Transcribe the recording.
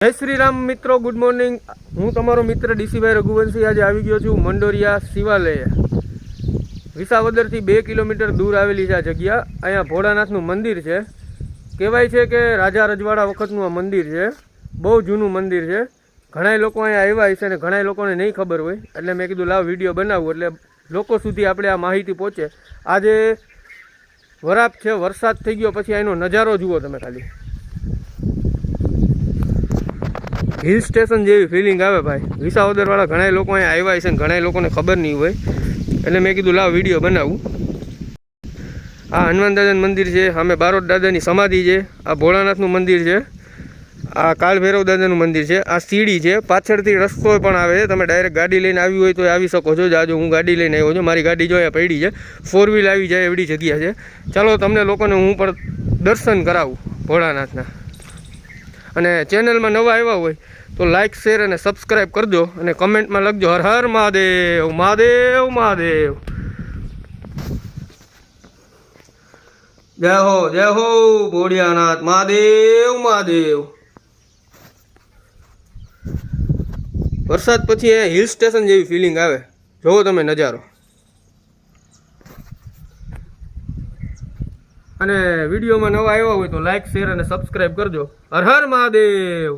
જય શ્રી રામ મિત્રો, good morning. હું તમારો મિત્ર ડીસીભાઈ રઘુવંશી આજે આવી ગયો છું મંડોરિયા શિવાલય। વિસાવદરથી 2 કિલોમીટર દૂર આવેલી છે આ જગ્યા। અહીંયા ભોળાનાથનું મંદિર છે। કહેવાય છે કે રાજા રજવાડા વખતનું આ મંદિર છે। બહુ જૂનું મંદિર છે। ઘણા લોકો અહીંયા આવ્યા છે અને ઘણા લોકોને નહીં ખબર હોય, એટલે મેં કીધું લાવ વિડીયો બનાવું એટલે લોકો સુધી આપણે આ માહિતી પહોંચે। આજે વરાપ છે, વરસાદ થઈ ગયો પછી એનો નજારો જુઓ તમે ખાલી। हिल स्टेशन जेवी फीलिंग आवे भाई। विसावदरवाळा घणा लोग अहीं आव्या छे, घणा लोकोने खबर नहीं होय એટલે મેં કીધું લાવ વિડીયો બનાવું। આ હનુમાન દાદાનું મંદિર છે, સામે બારોટ દાદાની સમાધિ છે, આ ભોળાનાથનું મંદિર છે, આ કાળ ભૈરવ દાદાનું મંદિર છે, આ સીડી છે, પાછળથી રસ્તો પણ આવે છે। તમે ડાયરેક્ટ ગાડી લઈને આવી હોય તો આવી શકો છો। જાજો હું ગાડી લઈને આવ્યો છું, મારી ગાડી જો અહીંયા પડી છે, 4 વ્હીલ આવી જાય એવડી જગ્યા છે। ચાલો તમને લોકોને હું પણ દર્શન કરાવું ભોળાનાથના। અને ચેનલમાં નવા આવ્યા હોય તો લાઇક શેર અને સબસ્ક્રાઈબ કરજો અને કમેન્ટમાં લખજો હર હર મહાદેવ મહાદેવ મહાદેવ। જય હો ભોળિયાનાથ મહાદેવ મહાદેવ। વરસાદ પછી અહીંયા હિલ સ્ટેશન જેવી ફિલિંગ આવે, જોવો તમે નજારો। અને વિડીયોમાં નવા આવ્યા હોય તો લાઇક શેર અને સબસ્ક્રાઈબ કરજો। હર હર મહાદેવ।